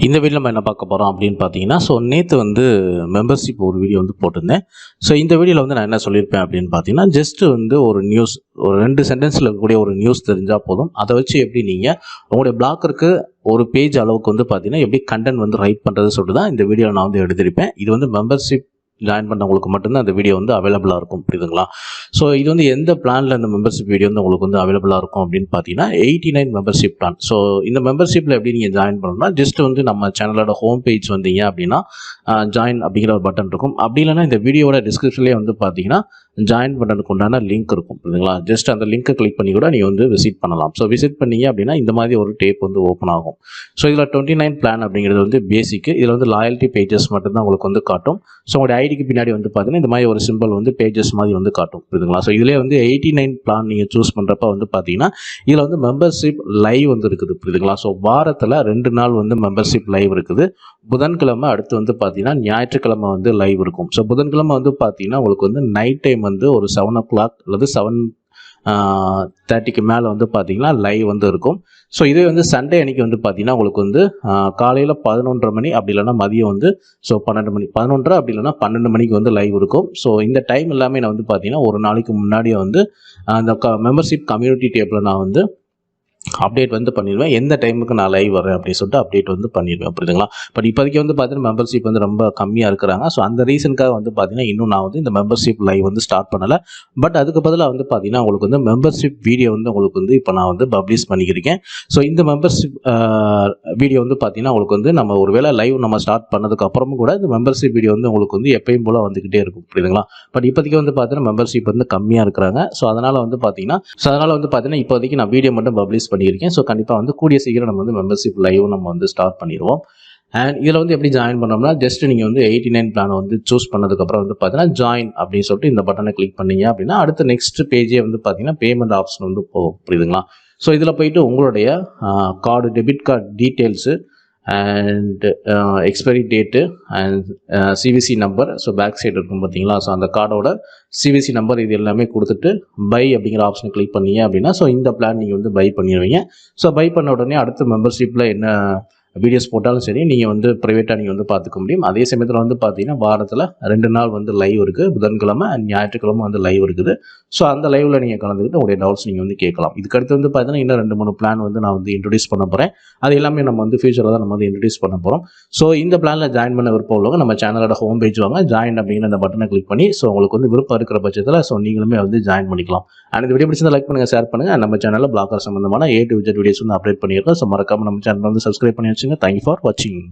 இந்த வீடியோல நம்ம என்ன பார்க்க போகிறோம் அப்படின்னு பார்த்தீங்கன்னா, நேற்று வந்து மெம்பர்ஷிப் ஒரு வீடியோ வந்து போட்டிருந்தேன். இந்த வீடியோவில் வந்து நான் என்ன சொல்லியிருப்பேன் அப்படின்னு பார்த்தீங்கன்னா, ஜஸ்ட் வந்து ஒரு நியூஸ், ஒரு 2 சென்டென்ஸில் இருக்கக்கூடிய ஒரு நியூஸ் தெரிஞ்சால் போதும். அதை வச்சு எப்படி நீங்கள் உங்களுடைய பிளாக்கருக்கு ஒரு பேஜ் அளவுக்கு வந்து பார்த்தீங்கன்னா, எப்படி கண்டென்ட் வந்து ரைட் பண்ணுறது சொல்லிட்டு தான் இந்த வீடியோவில் நான் வந்து எடுத்திருப்பேன். இது வந்து மெம்பர்ஷிப் ஜாயின் பண்ணவங்களுக்கு மட்டும்தான் அந்த வீடியோ வந்து அவைலபிளாக இருக்கும், புரியுதுங்களா? இது வந்து எந்த பிளானில் இந்த மெம்பர்ஷிப் வீடியோ வந்து உங்களுக்கு வந்து அவைலபிளாக இருக்கும் அப்படின்னு பார்த்தீங்கன்னா, 89 மெம்பர்ஷிப் பிளான். இந்த மெம்பர்ஷிப்பில் எப்படி நீங்கள் ஜாயின் பண்ணணும்னா, ஜஸ்ட் வந்து நம்ம சேனலோட ஹோம் பேஜ் வந்தீங்க அப்படின்னா ஜாயின் அப்படிங்கிற ஒரு பட்டன் இருக்கும். அப்படி இல்லைன்னா இந்த வீடியோட டிஸ்கிரிப்ஷன்லேயே வந்து பார்த்தீங்கன்னா ஜாயின் பட்டனுக்கு உண்டான லிங்க் இருக்கும், புரியுதுங்களா? ஜஸ்ட் அந்த லிங்க்கை கிளிக் பண்ணி கூட நீங்கள் வந்து விசிட் பண்ணலாம். விசிட் பண்ணீங்க அப்படின்னா இந்த மாதிரி ஒரு டேப் வந்து ஓப்பன் ஆகும். இதில் 29 பிளான் அப்படிங்கிறது வந்து பேசிக்கு. இதில் வந்து லாயல்ட்டி பேஜஸ் மட்டும்தான் உங்களுக்கு வந்து காட்டும். உங்களுடைய ஐடிக்கு பின்னாடி வந்து பார்த்தீங்கன்னா இந்த மாதிரி ஒரு சிம்பிள் வந்து பேஜஸ் மாதிரி வந்து காட்டும், புரியுதுங்களா? இதிலே வந்து 89 பிளான் நீங்கள் சூஸ் பண்ணுறப்ப வந்து பார்த்தீங்கன்னா இதில் வந்து மெம்பர்ஷிப் லைவ் வந்து இருக்குது, புரியுதுங்களா? வாரத்தில் 2 நாள் வந்து மெம்பர்ஷிப் லைவ் இருக்குது. புதன்கிழமை, அடுத்து வந்து பார்த்தீங்கன்னா ஞாயிற்றுக்கிழமை வந்து லைவ் இருக்கும். புதன்கிழமை வந்து பார்த்தீங்கன்னா உங்களுக்கு வந்து நைட் டைம் வந்து ஒரு 7 o'clock அல்லது 7:30க்கு மேலே வந்து பார்த்தீங்கன்னா லைவ் வந்து இருக்கும். இதே வந்து சண்டே அன்னைக்கு வந்து பார்த்தீங்கன்னா உங்களுக்கு வந்து காலையில் 11:30 மணி, அப்படி இல்லைன்னா மதியம் வந்து 12 மணி, 11:30 அப்படி இல்லைன்னா 12 மணிக்கு வந்து லைவ் இருக்கும். இந்த டைம் எல்லாமே நான் வந்து பார்த்தீங்கன்னா ஒரு நாளைக்கு முன்னாடியே வந்து அந்த மெம்பர்ஷிப் கம்யூனிட்டி டேப்பில் நான் வந்து அப்டேட் வந்து பண்ணிடுவேன். எந்த டைமுக்கு நான் லைவ் வரேன் அப்படின்னு சொல்லிட்டு அப்டேட் வந்து பண்ணிடுவேன், புரியுதுங்களா? பட் இப்போதைக்கு வந்து பார்த்தீங்கன்னா மெம்பர்ஷிப் வந்து ரொம்ப கம்மியாக இருக்கிறாங்க. அந்த ரீசனுக்காக வந்து பார்த்தீங்கன்னா இன்னும் நான் வந்து இந்த மெம்பர்ஷிப் லைவ் வந்து ஸ்டார்ட் பண்ணலை. பட் அதுக்கு பதிலாக வந்து பார்த்தீங்கன்னா உங்களுக்கு வந்து மெம்பர்ஷிப் வீடியோ வந்து உங்களுக்கு வந்து இப்போ நான் வந்து பப்ளிஷ் பண்ணிக்கிறேன். இந்த மெம்பர்ஷிப் வீடியோ வந்து பார்த்தீங்கன்னா உங்களுக்கு வந்து நம்ம ஒரு வேளை லைவ் நம்ம ஸ்டார்ட் பண்ணதுக்கு அப்புறமும் கூட இந்த மெம்பர்ஷிப் வீடியோ வந்து உங்களுக்கு வந்து எப்பயும் போல் வந்துக்கிட்டே இருக்கும், புரியுதுங்களா? பட் இப்போதைக்கு வந்து பார்த்தீங்கன்னா மெம்பர்ஷிப் வந்து கம்மியாக இருக்கிறாங்க. அதனால் வந்து பார்த்தீங்கன்னா இப்போதைக்கு நான் வீடியோ மட்டும் பப்ளிஷ் பண்ணியிருக்கேன். கண்டிப்பாக வந்து கூடிய சீக்கிரம் நம்ம வந்து மெம்பர்ஷிப் லைவ் நம்ம வந்து ஸ்டார்ட் பண்ணிடுவோம். அண்ட் இதில் வந்து எப்படி ஜாயின் பண்ணோம்னா, ஜஸ்ட் நீங்கள் வந்து 89 பிளானை வந்து சூஸ் பண்ணதுக்கப்புறம் வந்து பார்த்தீங்கன்னா ஜாயின் அப்படின்னு சொல்லிட்டு இந்த பட்டனை கிளிக் பண்ணீங்க அப்படின்னா அடுத்த நெக்ஸ்ட் பேஜே வந்து பார்த்தீங்கன்னா பேமெண்ட் ஆப்ஷன் வந்து போகும், புரியுதுங்களா? இதில் போயிட்டு உங்களுடைய card, debit card details and expiry date and CVC number, back side இருக்கும் பார்த்தீங்களா? அந்த கார்டோட சிவிசி நம்பர் இது எல்லாமே கொடுத்துட்டு பை அப்படிங்கிற ஆப்ஷனை கிளிக் பண்ணீங்க அப்படின்னா இந்த பிளான் நீங்கள் வந்து பை பண்ணிடுவீங்க. பை பண்ண உடனே அடுத்த மெம்பர்ஷிப்பில் என்ன வீடியோஸ் போட்டாலும் சரி நீங்கள் வந்து ப்ரைவேட்டாக நீங்கள் வந்து பார்த்துக்க முடியும். அதே சமயத்தில் வந்து பார்த்தீங்கன்னா வாரத்தில் 2 நாள் வந்து லைவ் இருக்குது. புதன்கிழமை அண்ட் ஞாயிற்றுக்கிழமை வந்து லைவ் இருக்குது. அந்த லைவில் நீங்கள் கலந்துக்கிட்டு உங்களுடைய டவுட்ஸ் நீங்கள் வந்து கேட்கலாம். இதுக்கடுத்து வந்து பார்த்தீங்கன்னா இன்னும் 2-3 பிளான் வந்து நான் வந்து இன்ட்ரடியூஸ் பண்ண போகிறேன். அது எல்லாமே நம்ம வந்து ஃபியூச்சரில் தான் நம்ம வந்து இன்ட்ரடியூஸ் பண்ண போகிறோம். இந்த பிளானில் ஜாயின் பண்ண விருப்பம் உள்ளவங்க நம்ம சேனலோட ஹோம் பேஜ் வாங்க, ஜாயின் அப்படிங்கிற அந்த பட்டனை கிளிக் பண்ணி உங்களுக்கு வந்து விருப்பம் இருக்கிற பட்சத்தில் நீங்களுமே வந்து ஜாயின் பண்ணிக்கலாம். அண்ட் இந்த வீடியோ பிடிச்சிருந்தா லைக் பண்ணுங்கள், ஷேர் பண்ணுங்கள். நம்ம சேனலில் பிளாக்கர் சம்பந்தமான A to Z வீடியோஸ் வந்து அப்டேட் பண்ணியிருக்கோம். மறக்காம நம்ம சேனல் வந்து சப்ஸ்கிரைப் பண்ணி வச்சுங்க. தேங்க்யூ ஃபார் வாட்சிங்.